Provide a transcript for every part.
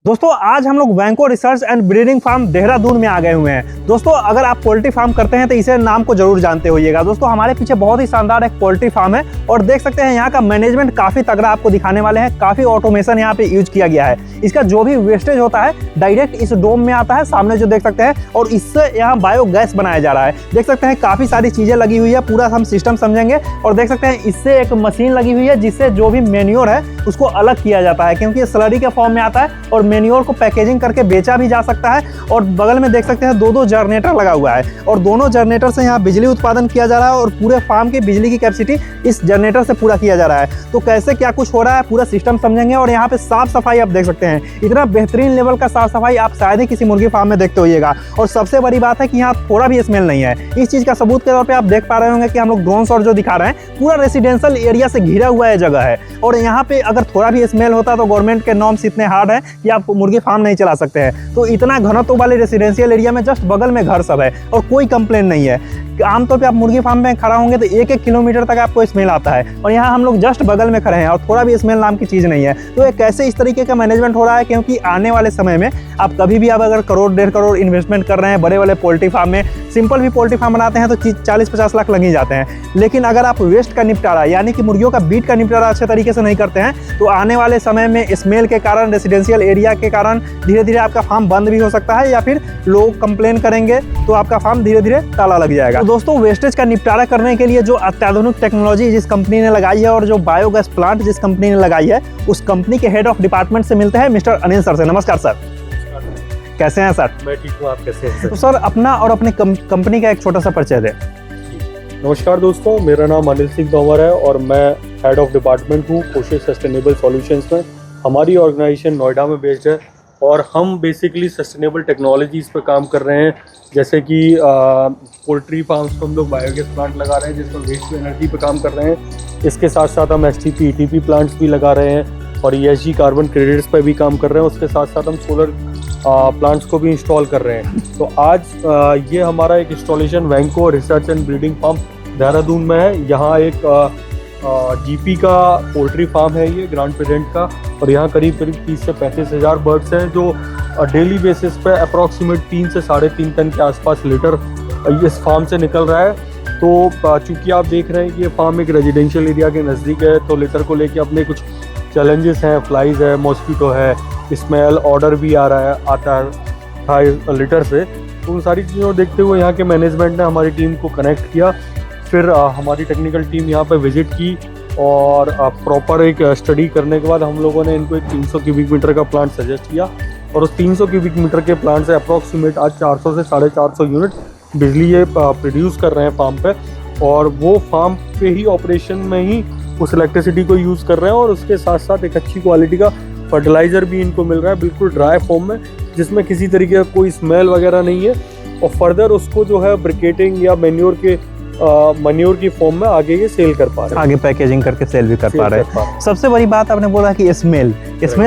दोस्तों आज हम लोग Vanco research and breeding farm Dehradun में आ गए हुए हैं। दोस्तों अगर आप पोल्ट्री फार्म करते हैं तो इसे नाम को जरूर जानते होइएगा। दोस्तों हमारे पीछे बहुत ही शानदार एक पोल्ट्री फार्म है और देख सकते हैं यहाँ का मैनेजमेंट काफी तगड़ा आपको दिखाने वाले हैं। काफी ऑटोमेशन यहाँ पे यूज किया गया है। इसका जो भी वेस्टेज होता है डायरेक्ट इस डोम में आता है, सामने जो देख सकते हैं, और इससे यहाँ बायोगैस बनाया जा रहा है। देख सकते हैं काफी सारी चीजें लगी हुई है, पूरा हम सिस्टम समझेंगे। और देख सकते हैं इससे एक मशीन लगी हुई है जिससे जो भी मेन्योर है उसको अलग किया जाता है, क्योंकि स्लरी के फॉर्म में आता है और मेन्योर को पैकेजिंग करके बेचा भी जा सकता है। और बगल में देख सकते हैं दो जनरेटर लगा हुआ है और दोनों जनरेटर से यहाँ बिजली उत्पादन किया जा रहा है और पूरे फार्म की बिजली की कैपेसिटी इस जनरेटर से पूरा किया जा रहा है। तो कैसे क्या कुछ हो रहा है पूरा सिस्टम समझेंगे। और यहाँ पे साफ सफाई आप देख सकते हैं, इतना बेहतरीन लेवल का साफ सफाई आप शायद ही किसी मुर्गी फार्म में देखते होइएगा। और सबसे बड़ी बात है कि यहाँ थोड़ा भी स्मेल नहीं है। इस चीज का सबूत के तौर पे आप देख पा रहे होंगे कि हम लोग ड्रोन शॉट जो दिखा रहे हैं, पूरा रेसिडेंशियल एरिया से घिरा हुआ है जगह है। और यहाँ पे अगर थोड़ा भी स्मेल होता तो गवर्नमेंट के नॉर्म्स इतने हार्ड है कि आप मुर्गी फार्म नहीं चला सकते हैं। तो इतना घनत्व वाले रेसिडेंशियल एरिया में जस्ट बगल में घर सब है और कोई कंप्लेन नहीं है। आमतौर पे आप मुर्गी फार्म में खड़ा होंगे तो 1-1 किलोमीटर तक आपको स्मेल आता है और यहाँ हम लोग जस्ट बगल में खड़े हैं और थोड़ा भी स्मेल नाम की चीज़ नहीं है। तो ये कैसे इस तरीके का मैनेजमेंट हो रहा है, क्योंकि आने वाले समय में आप कभी भी आप अगर करोड़ 1.5 करोड़ इन्वेस्टमेंट कर रहे हैं बड़े बड़े पोल्ट्री फार्म में, सिंपल भी पोल्ट्री फार्म बनाते हैं तो 40-50 लाख लग ही जाते हैं। लेकिन अगर आप वेस्ट का निपटारा यानी कि मुर्गियों का बीट का निपटारा अच्छे तरीके से नहीं करते हैं तो आने वाले समय में स्मेल के कारण, रेसिडेंशियल एरिया के कारण धीरे धीरे आपका फार्म बंद भी हो सकता है, या फिर लोग कंप्लेन करेंगे तो आपका फार्म धीरे धीरे ताला लग जाएगा। तो दोस्तों वेस्टेज का निपटारा करने के लिए जो अत्याधुनिक टेक्नोलॉजी जिस कंपनी ने लगाई है और जो बायोगैस प्लांट जिस कंपनी ने लगाई है, उस कंपनी के हेड ऑफ डिपार्टमेंट से मिलते हैं मिस्टर अनिल सर से। नमस्कार सर, कैसे हैं सर? मैं ठीक हूँ, आप कैसे हैं? तो सर अपना और अपनी कंपनी का एक छोटा सा परिचय दें। नमस्कार दोस्तों, मेरा नाम अनिल सिंह तोमर है और मैं हेड ऑफ डिपार्टमेंट हूँ कोशिश सस्टेनेबल सॉल्यूशंस में। हमारी ऑर्गेनाइजेशन नोएडा में बेस्ड है और हम बेसिकली सस्टेनेबल टेक्नोलॉजीज़ पे काम कर रहे हैं, जैसे कि पोल्ट्री फार्म्स पर हम लोग बायोगैस प्लांट लगा रहे हैं जिसमें वेस्ट टू एनर्जी पे काम कर रहे हैं। इसके साथ साथ हम STP ETP प्लांट्स भी लगा रहे हैं और ESG कार्बन क्रेडिट्स पे भी काम कर रहे हैं। उसके साथ साथ हम सोलर प्लांट्स को भी इंस्टॉल कर रहे हैं। तो आज ये हमारा एक installation Vanco research and breeding farm Dehradun में है। यहाँ एक GP का पोल्ट्री फार्म है, ये ग्रांड प्रेजेंट का, और यहाँ करीब 30 से 35 हज़ार बर्ड्स हैं जो डेली बेसिस पे अप्रॉक्सीमेट 3 से 3.5 टन के आसपास लीटर इस फार्म से निकल रहा है। तो चूँकि आप देख रहे हैं कि ये फार्म एक रेजिडेंशियल एरिया के नज़दीक है तो लीटर को लेके अपने कुछ चैलेंजेस हैं, फ्लाइज है, मॉस्किटो है, स्मेल, ऑर्डर भी आता है लीटर से। तो उन सारी चीज़ों को देखते हुए यहाँ के मैनेजमेंट ने हमारी टीम को कनेक्ट किया। फिर हमारी टेक्निकल टीम यहाँ पे विजिट की और प्रॉपर एक स्टडी करने के बाद हम लोगों ने इनको एक 300 क्यूबिक मीटर का प्लांट सजेस्ट किया और उस 300 क्यूबिक मीटर के प्लांट से अप्रॉक्सीमेट आज 400 से 450 यूनिट बिजली ये प्रोड्यूस कर रहे हैं फार्म पे। और वो फार्म पे ही ऑपरेशन में ही उस इलेक्ट्रिसिटी को यूज़ कर रहे हैं और उसके साथ साथ एक अच्छी क्वालिटी का फर्टिलाइज़र भी इनको मिल रहा है, बिल्कुल ड्राई फॉर्म में, जिसमें किसी तरीके का कोई स्मेल वगैरह नहीं है। और फर्दर उसको जो है ब्रिकेटिंग या मैन्योर की फॉर्म में आगे ये सेल कर पा रहे हैं, आगे पैकेजिंग करके सेल भी कर पा रहे हैं। सबसे बड़ी बात आपने बोला कि स्मेल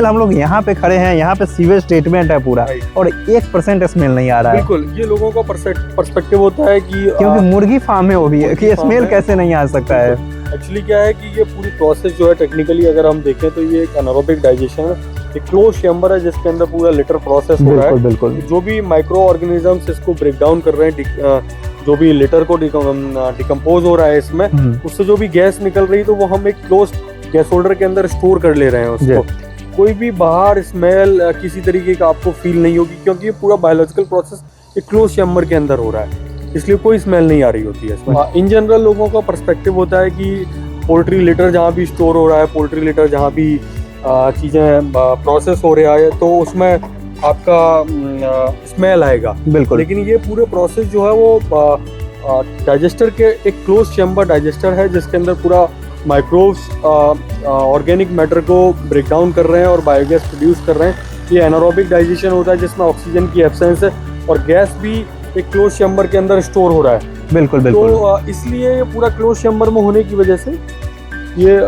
हम लोग यहाँ पे खड़े हैं, यहाँ पे सीवेज ट्रीटमेंट है पूरा और 1% स्मेल नहीं आ रहा है। बिल्कुल, ये लोगों का पर्सपेक्टिव होता है कि क्योंकि मुर्गी फार्म है वो भी है कि स्मेल कैसे नहीं आ सकता है। एक्चुअली क्या है कि ये पूरी प्रोसेस जो है टेक्निकली अगर हम देखें तो ये एक एनारोबिक डाइजेशन है, एक क्लोज चैम्बर है जिसके अंदर पूरा लिटर प्रोसेस हो रहा है। बिल्कुल। जो भी माइक्रो ऑर्गेनिजम्स इसको ब्रेक डाउन कर रहे हैं, जो भी लिटर को डिकम्पोज हो रहा है इसमें, उससे जो भी गैस निकल रही है तो वो हम एक क्लोज गैस होल्डर के अंदर स्टोर कर ले रहे हैं उसको। कोई भी बाहर स्मेल किसी तरीके का आपको फील नहीं होगी, क्योंकि ये पूरा बायोलॉजिकल प्रोसेस एक क्लोज चैम्बर के अंदर हो रहा है, इसलिए कोई स्मेल नहीं आ रही होती है इसमें। इन जनरल लोगों का पर्सपेक्टिव होता है कि पोल्ट्री लिटर जहाँ भी स्टोर हो रहा है, पोल्ट्री लिटर जहाँ भी चीज़ें प्रोसेस हो रहा है तो उसमें आपका स्मेल आएगा। बिल्कुल। लेकिन ये पूरे प्रोसेस जो है वो डाइजेस्टर के एक क्लोज चैम्बर डाइजेस्टर है जिसके अंदर पूरा माइक्रोब्स ऑर्गेनिक मैटर को ब्रेक डाउन कर रहे हैं और बायोगैस प्रोड्यूस कर रहे हैं। ये एनारोबिक डाइजेशन होता है जिसमें ऑक्सीजन की एब्सेंस है और गैस भी एक क्लोज चैम्बर के अंदर स्टोर हो रहा है। बिल्कुल। तो इसलिए पूरा क्लोज चैम्बर में होने की वजह से ये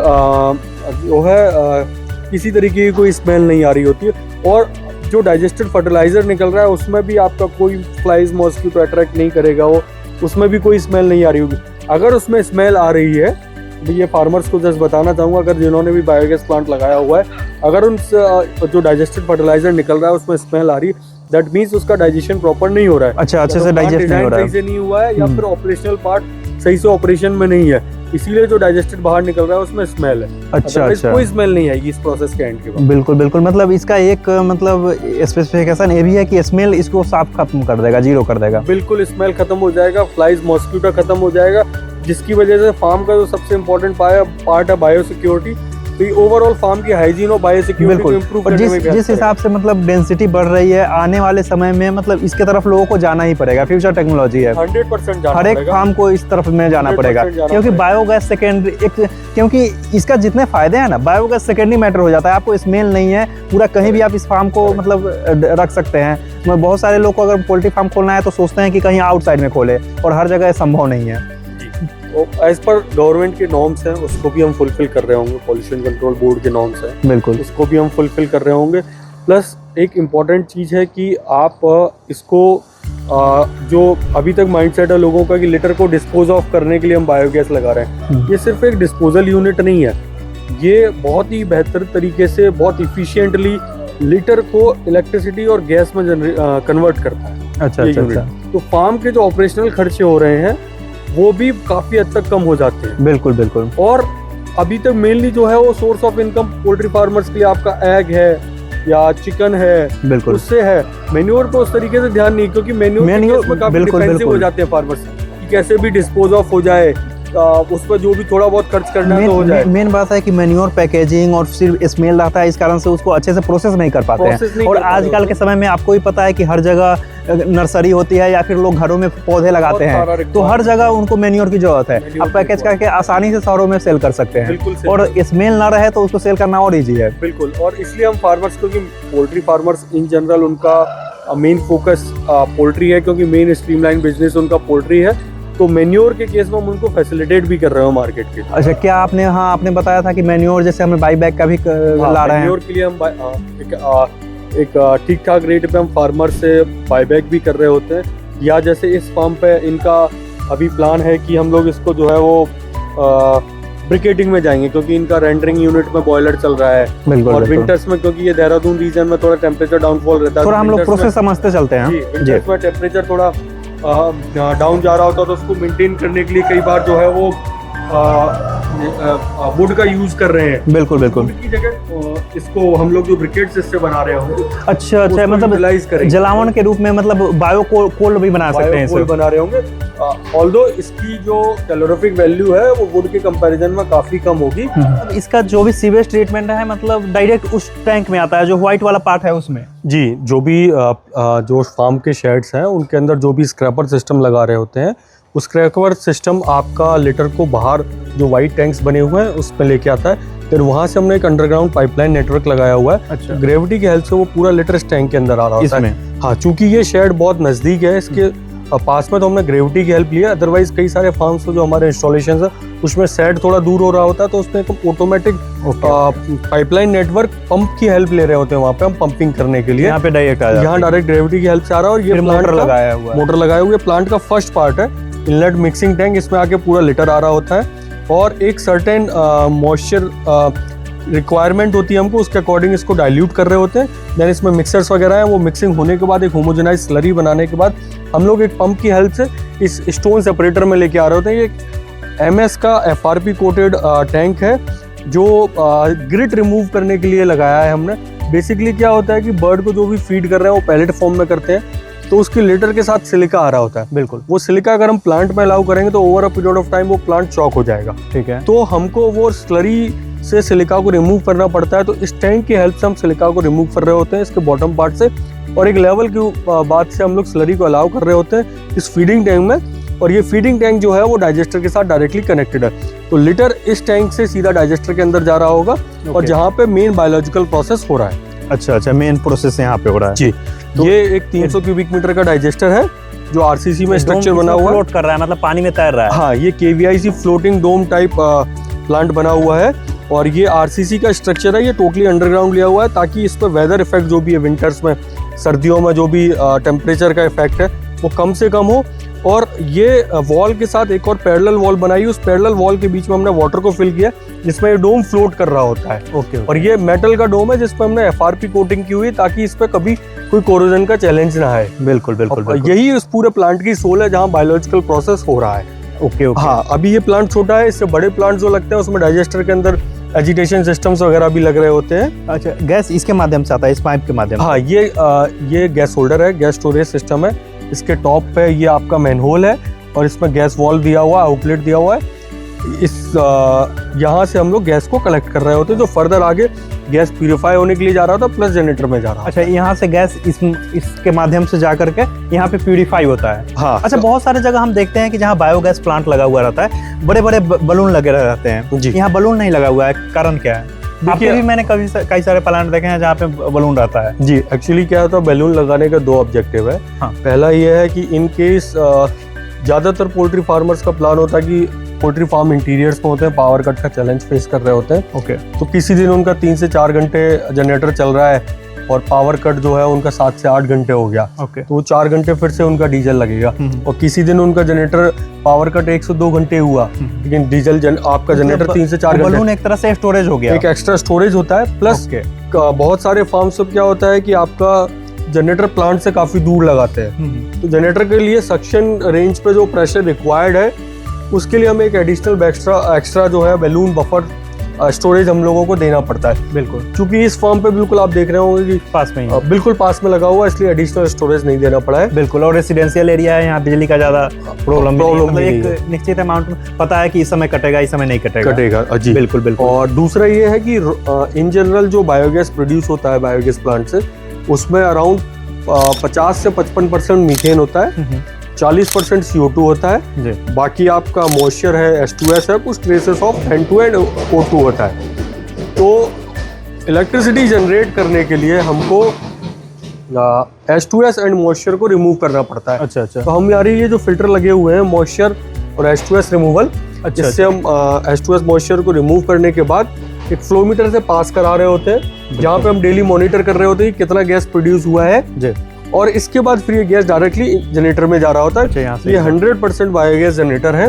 जो है किसी तरीके की कोई स्मेल नहीं आ रही होती है। और जो डाइजेस्टेड फर्टिलाइज़र निकल रहा है उसमें भी आपका कोई फ्लाइज, मॉस्किटो अट्रैक्ट नहीं करेगा, वो उसमें भी कोई स्मेल नहीं आ रही होगी। अगर उसमें स्मेल आ रही है, ये फार्मर्स को जस्ट बताना चाहूँगा, अगर जिन्होंने भी बायोगैस प्लांट लगाया हुआ है अगर उन जो डाइजेस्टेड फर्टिलाइजर निकल रहा है उसमें स्मेल आ रही है, दैट मीन्स उसका डाइजेशन प्रॉपर नहीं हो रहा है। अच्छा, अच्छे से डाइजेस्ट नहीं हो रहा है, सही से नहीं हुआ है, या फिर ऑपरेशनल पार्ट सही से ऑपरेशन में नहीं है, इसीलिए जो डाइजेस्टेड बाहर निकल रहा है उसमें स्मेल है। अच्छा अच्छा, कोई स्मेल नहीं आएगी इस प्रोसेस के एंड के बाद। बिल्कुल बिल्कुल, मतलब इसका एक मतलब स्पेसिफिकेशन ये भी है कि स्मेल इसको साफ खत्म कर देगा, जीरो कर देगा। बिल्कुल स्मेल खत्म हो जाएगा, फ्लाइज मॉस्किटो खत्म हो जाएगा, जिसकी वजह से फार्म का जो सबसे इम्पोर्टेंट पार्ट है बायोसिक्योरिटी, तो ये ओवरऑल फार्म की हाइजीन और बायोसिक्योरिटी को इंप्रूव करने में भी जिस हिसाब से मतलब डेंसिटी बढ़ रही है आने वाले समय में, मतलब इसके तरफ लोगों को जाना ही पड़ेगा, फ्यूचर टेक्नोलॉजी है, 100% जाना हर एक पड़ेगा। फार्म को इस तरफ में जाना पड़ेगा, क्योंकि बायोगैस सेकेंडरी क्योंकि इसका जितने फायदे हैं ना, बायोगैस सेकेंडरी मैटर हो जाता है। आपको स्मेल नहीं है, पूरा कहीं भी आप इस फार्म को मतलब रख सकते हैं। बहुत सारे लोग को अगर पोल्ट्री फार्म खोलना है तो सोचते हैं कि कहीं आउटसाइड में खोले, और हर जगह संभव नहीं है। एज पर गवर्नमेंट के नॉर्म्स हैं, उसको भी हम फुलफिल कर रहे होंगे, पॉल्यूशन कंट्रोल बोर्ड के नॉर्म्स हैं, बिल्कुल, उसको भी हम फुलफिल कर रहे होंगे। प्लस एक इम्पॉर्टेंट चीज़ है कि आप इसको जो अभी तक माइंडसेट है लोगों का कि लिटर को डिस्पोज ऑफ करने के लिए हम बायोगैस लगा रहे हैं, ये सिर्फ एक डिस्पोजल यूनिट नहीं है, ये बहुत ही बेहतर तरीके से बहुत इफिशिएंटली लिटर को इलेक्ट्रिसिटी और गैस में कन्वर्ट करता है। अच्छा अच्छा, तो फार्म के जो ऑपरेशनल खर्चे हो रहे हैं वो भी काफी हद तक कम हो जाते हैं। बिल्कुल बिल्कुल। और अभी तक मेनली जो है वो source of income poultry farmers के लिए आपका एग है या चिकन है, बिल्कुल, उससे है। मेन्योर पे उस तरीके से ध्यान नहीं, क्योंकि मेन्योर में काफी डिफेंसिव हो जाते हैं फार्मर्स कि कैसे भी डिस्पोज ऑफ हो जाए, उस पर जो भी थोड़ा बहुत खर्च करना है तो हो जाए। मेन बात है कि मैन्योर पैकेजिंग और सिर्फ स्मेल रहता है, इस कारण से उसको अच्छे से प्रोसेस नहीं कर पाते हैं। और आजकल के समय में आपको भी पता है कि हर जगह नर्सरी होती है या फिर लोग घरों में पौधे लगाते हैं, तो हर जगह उनको मैन्योर की जरूरत है। आप पैकेज करके आसानी से शहरों में सेल कर सकते हैं, और स्मेल ना रहे तो उसको सेल करना और ईजी है। बिल्कुल, और इसलिए हम फार्मर्स, क्योंकि पोल्ट्री फार्मर्स इन जनरल उनका मेन फोकस पोल्ट्री है, क्योंकि मेन स्ट्रीमलाइन बिजनेस उनका पोल्ट्री है, तो मैन्योर के केस में हम उनको फैसिलिटेट भी कर रहे हो मार्केट के। अच्छा, क्या आपने, हाँ आपने बताया था कि मैन्योर जैसे हमें बाई बैग का भी ला रहे हैं। मैन्योर के लिए हम एक ठीक ठाक रेट पे हम फार्मर से बाईबैक भी कर रहे होते हैं, या जैसे इस फार्म पे इनका अभी प्लान है कि हम लोग इसको जो है वो ब्रिकेटिंग में जाएंगे, क्योंकि इनका रेंडरिंग यूनिट में बॉयलर चल रहा है। बिल्कुल, और विंटर्स में, क्योंकि ये देहरादून रीजन में थोड़ा टेम्परेचर डाउनफॉल रहता है, थोड़ा हम लोग प्रोसेस समझते चलते हैं। विंटर्स में टेम्परेचर थोड़ा डाउन जा रहा होता है, तो उसको मेंटेन करने के लिए कई बार जो है वो वुड का यूज कर रहे हैं। बिल्कुल बिल्कुल, वुड की जगह इसको हम लोग जो ब्रिकेट्स इससे बना रहे होंगे। अच्छा अच्छा, मतलब जलावन के रूप में, मतलब बायो कोल भी बना सकते हैं, कोल बना रहे होंगे। ऑल्दो इसकी जो कैलोरीफिक वैल्यू है वो वुड के कंपैरिजन में काफी कम होगी। इसका जो भी सीवेज ट्रीटमेंट है, मतलब डायरेक्ट उस टैंक में आता है, जो व्हाइट वाला पार्ट है उसमें। जी, जो भी जो फार्म के शेड्स हैं उनके अंदर जो भी स्क्रैपर सिस्टम लगा रहे होते हैं, उस स्क्रैपर सिस्टम आपका लिटर को बाहर जो वाइट टैंक्स बने हुए हैं उसमें लेके आता है। फिर वहाँ से हमने एक अंडरग्राउंड पाइपलाइन नेटवर्क लगाया हुआ है। अच्छा, ग्रेविटी की हेल्प से वो पूरा लिटर इस टैंक के अंदर आ रहा होता है। हाँ, चूंकि ये शेड बहुत नज़दीक है इसके पास में, तो हमने ग्रेविटी की हेल्प लिया। अदरवाइज कई सारे फार्म्स जो हमारे इंस्टॉलेशन है उसमें शेड थोड़ा दूर हो रहा होता है, तो उसमें एक ऑटोमेटिक पाइपलाइन नेटवर्क पंप की हेल्प ले रहे होते हैं। वहाँ पे हम पंपिंग करने के लिए यहाँ डायरेक्ट ग्रेविटी की हेल्प से आ रहा है। और ये मोटर लगाया हुआ प्लांट का फर्स्ट पार्ट है, इनलेट मिक्सिंग टैंक। इसमें आके पूरा लिटर आ रहा होता है, और एक सर्टेन मॉइस्चर रिक्वायरमेंट होती है हमको, उसके अकॉर्डिंग इसको डाइल्यूट कर रहे होते हैं। देन इसमें मिक्सर्स वगैरह हैं, वो मिक्सिंग होने के बाद एक होमोजेनाइज स्लरी बनाने के बाद हम लोग एक पंप की हेल्प से इस स्टोन सेपरेटर में लेके आ रहे होते हैं। ये MS का FRP कोटेड टैंक है, जो ग्रिट रिमूव करने के लिए लगाया है हमने। बेसिकली क्या होता है कि बर्ड को जो भी फीड कर रहे हैं वो पैलेट फॉर्म में करते हैं, तो उसकी लिटर के साथ सिलिका आ रहा होता है। बिल्कुल, वो सिलिका अगर हम प्लांट में अलाउ करेंगे तो over a period of time वो प्लांट चॉक हो जाएगा। ठीक है, तो हमको वो स्लरी से सिलिका को रिमूव करना पड़ता है। तो इस टैंक की हेल्प से हम सिलिका को रिमूव कर रहे होते हैं इसके बॉटम पार्ट से, और एक लेवल की बाद से हम लोग स्लरी को अलाउ कर रहे होते हैं इस फीडिंग टैंक में। और ये फीडिंग टैंक जो है वो डाइजेस्टर के साथ डायरेक्टली कनेक्टेड है, तो लिटर इस टैंक से सीधा डाइजेस्टर के अंदर जा रहा होगा। और जहाँ पे मेन बायोलॉजिकल प्रोसेस हो रहा है। अच्छा अच्छा, मेन प्रोसेस यहाँ पे हो रहा है जी। तो ये एक 300 क्यूबिक मीटर का डाइजेस्टर है जो RCC में स्ट्रक्चर बना हुआ है, फ्लोट कर रहा है, मतलब पानी में तैर रहा है। हाँ, ये KVIC floating dome type plant बना हुआ है, और ये RCC का स्ट्रक्चर है। ये टोटली अंडरग्राउंड लिया हुआ है ताकि इस पर वेदर इफेक्ट जो भी है विंटर्स में, सर्दियों में जो भी टेम्परेचर का इफेक्ट है वो कम से कम हो। और ये वॉल के साथ एक और पैरेलल वॉल बनाई, उस पैरेलल वॉल के बीच में हमने वाटर को फिल किया, जिसमें ये डोम फ्लोट कर रहा होता है। ओके। और ये मेटल का डोम है जिसपे हमने FRP कोटिंग की हुई है, ताकि इस पे कभी कोई कोरोजन का चैलेंज ना आए। बिल्कुल बिल्कुल, और बिल्कुल। यही इस पूरे प्लांट की सोल है, जहाँ बायोलॉजिकल प्रोसेस हो रहा है। Okay okay. हाँ, अभी ये प्लांट छोटा है, इससे बड़े प्लांट जो लगते हैं उसमें डाइजेस्टर के अंदर एजिटेशन सिस्टम्स वगैरह भी लग रहे होते हैं। अच्छा, गैस इसके माध्यम से आता है, इस पाइप के माध्यम से? हाँ, ये गैस होल्डर है, गैस स्टोरेज सिस्टम है। इसके टॉप पे ये आपका मैनहोल है और इसमें गैस वॉल्व दिया हुआ है, आउटलेट दिया हुआ है। यहाँ से हम लोग गैस को कलेक्ट कर रहे होते हैं, जो फर्दर आगे गैस प्यूरिफाई होने के लिए जा रहा था, प्लस जनरेटर में जा रहा है। अच्छा, यहाँ से गैस इसके माध्यम से जा करके यहाँ पे प्यूरिफाई होता है। हाँ। अच्छा, बहुत सारे जगह हम देखते हैं कि जहाँ बायोगैस प्लांट लगा हुआ रहता है, बड़े बड़े बलून लगे रहते हैं जी। यहाँ बलून नहीं लगा हुआ है, कारण क्या है? आपके भी मैंने कई सारे प्लांट देखे हैं जहाँ पे बलून रहता है। जी, एक्चुअली क्या होता है, बैलून लगाने का 2 ऑब्जेक्टिव है। हाँ। पहला ये है कि इन केस ज़्यादातर पोल्ट्री फार्मर्स का प्लान होता है कि पोल्ट्री फार्म इंटीरियर्स में होते हैं, पावर कट का चैलेंज फेस कर रहे होते हैं। ओके। तो किसी दिन उनका 3 से 4 घंटे जनरेटर चल रहा है और पावर कट जो है उनका 7 से 8 घंटे हो गया, ओके। तो वो 4 घंटे फिर से उनका डीजल लगेगा। और किसी दिन उनका जनरेटर पावर कट 1 से 2 घंटे हुआ, लेकिन डीजल आपका जनरेटर 3 से 4 घंटे। बलून एक तरह से स्टोरेज हो गया, एक एक्स्ट्रा स्टोरेज होता है। प्लस बहुत सारे फार्म्स में क्या होता है कि आपका जनरेटर प्लांट से काफी दूर लगाते हैं, तो जनरेटर के लिए सक्शन रेंज पे जो प्रेशर रिक्वायर्ड है, उसके लिए हमें एक एडिशनल एक्स्ट्रा जो है बैलून बफर स्टोरेज हम लोगों को देना पड़ता है। बिल्कुल। क्योंकि इस फॉर्म पे बिल्कुल आप देख रहे होंगे कि पास में ही बिल्कुल पास में लगा हुआ है, इसलिए एडिशनल स्टोरेज नहीं देना पड़ा है। बिल्कुल। और रेसिडेंशियल एरिया है, यहाँ बिजली का ज्यादा प्रॉब्लम नहीं एक निश्चित अमाउंट पता है कि इस समय कटेगा, इस समय नहीं कटेगा। जी बिल्कुल बिल्कुल। और दूसरा ये है कि इन जनरल जो बायोगैस प्रोड्यूस होता है बायोगैस प्लांट से, उसमें अराउंड 50 से 55% मीथेन होता है, 40% CO2 होता है जी। बाकी आपका मॉइस्चर है, H2S है, कुछ traces of N2 and O2 होता है। तो इलेक्ट्रिसिटी जनरेट करने के लिए हमको H2S एंड मॉइस्चर को रिमूव करना पड़ता है। अच्छा अच्छा। तो हमारे ये जो फिल्टर लगे हुए हैं मॉइस्चर और H2S रिमूवल, जिससे हम H2S मॉइस्चर को रिमूव करने के बाद एक फ्लो मीटर से पास करा रहे होते हैं, जहाँ पे हम डेली मॉनिटर कर रहे होते हैं कि कितना गैस प्रोड्यूस हुआ है जी। और इसके बाद फिर ये गैस डायरेक्टली जनरेटर में जा रहा होता है। ये 100% बायोगैस जनरेटर है।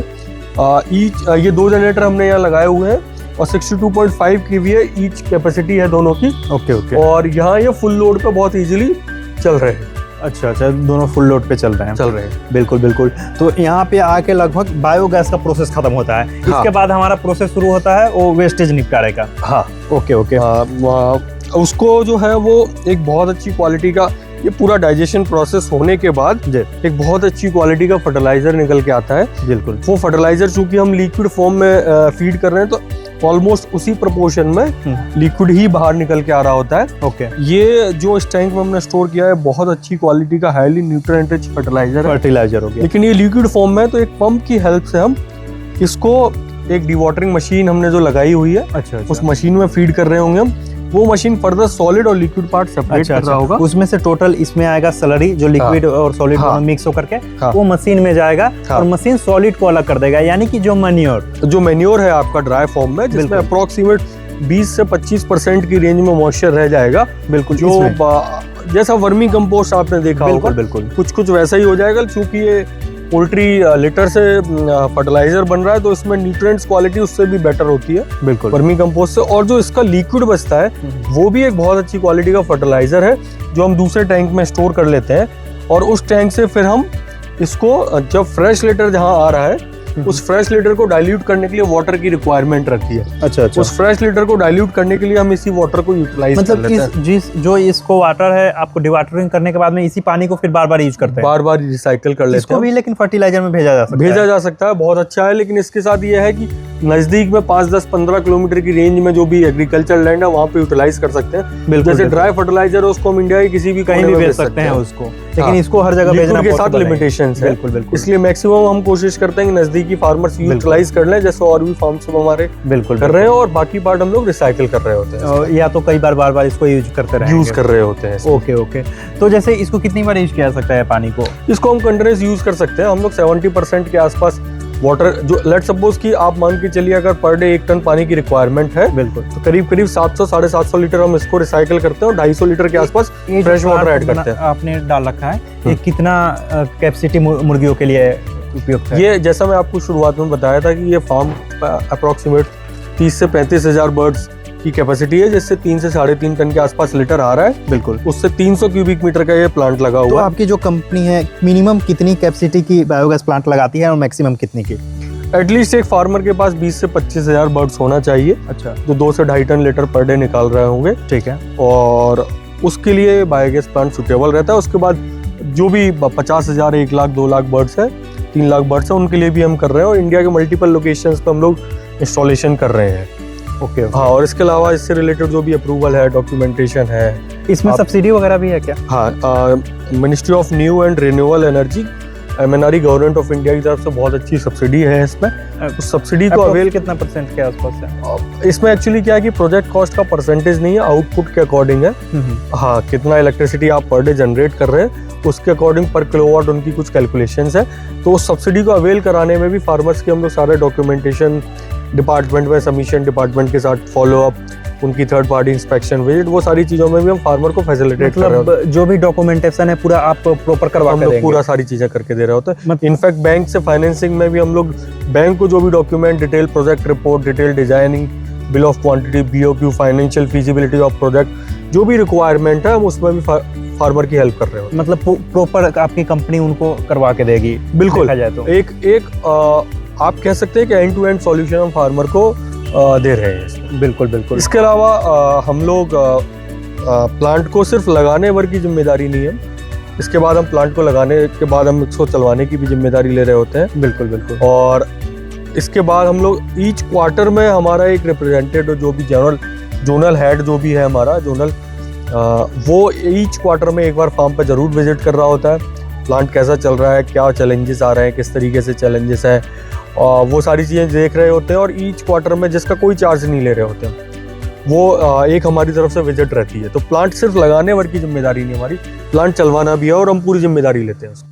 ये 2 जनरेटर हमने यहाँ लगाए हुए हैं और 62.5 kVA ईच कैपेसिटी है दोनों की। Okay okay. और यहाँ ये फुल लोड पे बहुत इजीली चल रहे हैं। अच्छा अच्छा, दोनों फुल लोड पे चल रहे हैं। बिल्कुल बिल्कुल। तो यहाँ पे आके लगभग बायोगैस का प्रोसेस खत्म होता है। हाँ। इसके बाद हमारा प्रोसेस शुरू होता है वो वेस्टेज निपटारे का। हाँ। Okay okay. उसको जो है वो एक बहुत अच्छी क्वालिटी का, ये पूरा डाइजेशन प्रोसेस होने के बाद एक बहुत अच्छी क्वालिटी का फर्टिलाइजर निकल के आता है। बिल्कुल। वो फर्टिलाइजर चूंकि हम लिक्विड फॉर्म में फीड कर रहे हैं, तो ऑलमोस्ट उसी प्रोपोर्शन में लिक्विड ही बाहर निकल के आ रहा होता है। ओके। ये जो इस टैंक में हमने स्टोर किया है, बहुत अच्छी क्वालिटी का हाईली न्यूट्रिएंट रिच फर्टिलाइजर हो गया। लेकिन ये लिक्विड फॉर्म में, तो एक पंप की हेल्प से हम इसको, एक डिवाटरिंग मशीन हमने जो लगाई हुई है, अच्छा, उस मशीन में फीड कर रहे होंगे हम। वो मशीन फर्दर सॉलिड और लिक्विड पार्ट सेपरेट कर रहा होगा। उसमें से टोटल इसमें आएगा स्लरी, जो लिक्विड और सॉलिड मिक्स होकर के वो मशीन में जाएगा और मशीन सॉलिड को अलग कर देगा, यानी कि जो मैन्योर है आपका ड्राई फॉर्म में, जिसमें अप्रोक्सीमेट 20 से 25% की रेंज में मॉइस्चर रह जाएगा। बिल्कुल। जो जैसा वर्मी कंपोस्ट आपने देखा होगा, बिल्कुल कुछ वैसा ही हो जाएगा। क्योंकि ये पोल्ट्री लिटर से फर्टिलाइजर बन रहा है, तो इसमें न्यूट्रिएंट्स क्वालिटी उससे भी बेटर होती है, बिल्कुल, वर्मी कंपोस्ट से। और जो इसका लिक्विड बचता है, वो भी एक बहुत अच्छी क्वालिटी का फर्टिलाइजर है, जो हम दूसरे टैंक में स्टोर कर लेते हैं। और उस टैंक से फिर हम इसको, जब फ्रेश लिटर जहाँ आ रहा है, उस फ्रेश लिटर को डाइल्यूट करने के लिए वाटर की रिक्वायरमेंट रहती है। अच्छा अच्छा। उस फ्रेश लिटर को डाइल्यूट करने के लिए हम इसी वाटर को यूटिलाइज कर लेते हैं। जो इसको वाटर है, आपको डिवाटरिंग करने के बाद में इसी पानी को फिर बार बार यूज करते हैं, बार बार रिसाइकल कर लेते हैं। इसको भी लेकिन फर्टिलाइजर में भेजा जा सकता है। बहुत अच्छा है। लेकिन इसके साथ ये है कि नजदीक में 5, 10, 15 किलोमीटर की रेंज में जो भी एग्रीकल्चर लैंड है, वहाँ पे यूटिलाइज कर सकते हैं। जैसे ड्राई फर्टिलाइजर है, उसको हम इंडिया के किसी भी कहीं भी भेज सकते हैं उसको, लेकिन इसको हर जगह भेजना के साथ लिमिटेशंस है। बिल्कुल बिल्कुल। इसलिए मैक्सिमम हम कोशिश करते हैं कि नजदीकी फार्मर्स यूटिलाइज कर लें, जैसे और भी फार्म्स हमारे बिल्कुल कर रहे हैं, और बाकी पार्ट हम लोग रिसाइकिल कर रहे होते हैं, या तो कई बार इसको यूज कर रहे होते हैं। Okay okay. तो जैसे इसको कितनी बार यूज किया जा सकता है पानी को? इसको हम कंटिन्यूअस यूज कर सकते हैं। हम लोग 70% के आसपास वाटर जो लेट सपोज कि आप मान के चलिए अगर पर डे 1 टन पानी की रिक्वायरमेंट है, बिल्कुल। तो करीब करीब 700-750 लीटर हम इसको रिसाइकल करते हैं और 250 लीटर के आसपास ये फ्रेश जो वाटर plant ऐड करते हैं। आपने डाल रखा है, ये कितना कैपेसिटी मुर्गियों के लिए उपयुक्त है? ये जैसा मैं आपको शुरुआत में बताया था कि ये फार्म अप्रोक्सीमेट 30 से 35 हज़ार बर्ड्स की कैपेसिटी है, जिससे 3 से 3.5 टन के आसपास लिटर आ रहा है। बिल्कुल। उससे 300 क्यूबिक मीटर का ये प्लांट लगा तो हुआ है। आपकी जो कंपनी है मिनिमम कितनी कैपेसिटी की बायोगैस प्लांट लगाती है और मैक्सिमम कितनी की? एटलीस्ट एक फार्मर के पास 20 से 25 हज़ार बर्ड्स होना चाहिए, अच्छा, जो 2 से 2.5 टन लीटर पर डे निकाल रहे होंगे। ठीक है। और उसके लिए बायोगैस प्लांट सुटेबल रहता है। उसके बाद जो भी 50 हज़ार, 1 लाख, 2 लाख बर्ड्स है, 3 लाख बर्ड्स है, उनके लिए भी हम कर रहे हैं और इंडिया के मल्टीपल लोकेशंस पे हम लोग इंस्टॉलेशन कर रहे हैं। ओके। हाँ, और इसके अलावा इससे रिलेटेड जो भी अप्रूवल है, डॉक्यूमेंटेशन है, इसमें सब्सिडी वगैरह भी है क्या? हाँ, ministry of new and renewable energy, MNRE, government of India की तरफ से बहुत अच्छी सब्सिडी है इसमें। उस सब्सिडी को अवेल कितना परसेंट के आसपास है? इसमें एक्चुअली क्या है कि प्रोजेक्ट कॉस्ट का परसेंटेज नहीं है, आउटपुट के अकॉर्डिंग है। हाँ, कितना इलेक्ट्रिसिटी आप पर डे जनरेट कर रहे हैं उसके अकॉर्डिंग पर किलोवाट उनकी कुछ कैलकुलेशंस है। तो उस सब्सिडी को अवेल कराने में भी फार्मर्स के हम लोग सारे डॉक्यूमेंटेशन डिपार्टमेंट में, सबमिशन डिपार्टमेंट के साथ फॉलो अप, उनकी थर्ड पार्टी इंस्पेक्शन विजिट, वो सारी चीज़ों में भी हम फार्मर को फैसिलिटेट कर रहे हैं। जो भी डॉक्यूमेंटेशन है पूरा आप प्रॉपर करवा हम लोग पूरा सारी चीज़ें करके दे रहे होते हैं। इनफैक्ट बैंक से फाइनेंसिंग में भी हम लोग बैंक को जो भी document, detail project report, detail designing, bill of quantity, BOQ, financial feasibility of project, जो भी रिक्वायरमेंट है हम उसमें भी फार्मर की हेल्प कर रहे हो। मतलब प्रॉपर आपकी कंपनी उनको करवा के देगी? बिल्कुल। देखा जाए तो एक आप कह सकते हैं कि एंड टू एंड सॉल्यूशन हम फार्मर को दे रहे हैं। बिल्कुल बिल्कुल। इसके अलावा हम लोग प्लांट को सिर्फ लगाने भर की जिम्मेदारी नहीं है, इसके बाद हम प्लांट को लगाने के बाद हम इसको चलवाने की भी जिम्मेदारी ले रहे होते हैं। बिल्कुल बिल्कुल। और इसके बाद हम लोग ईच क्वार्टर में हमारा एक रिप्रेजेंटेटिव, जो भी जोनल हेड जो भी है हमारा जोनल, वो ईच क्वार्टर में एक बार फार्म पे ज़रूर विजिट कर रहा होता है। प्लांट कैसा चल रहा है, क्या चैलेंजेस आ रहे हैं, किस तरीके से चैलेंजेस हैं, वो सारी चीज़ें देख रहे होते हैं। और ईच क्वार्टर में, जिसका कोई चार्ज नहीं ले रहे होते हैं, वो एक हमारी तरफ से विजिट रहती है। तो प्लांट सिर्फ लगाने भर की जिम्मेदारी नहीं हमारी, प्लांट चलवाना भी है और हम पूरी जिम्मेदारी लेते हैं उसको।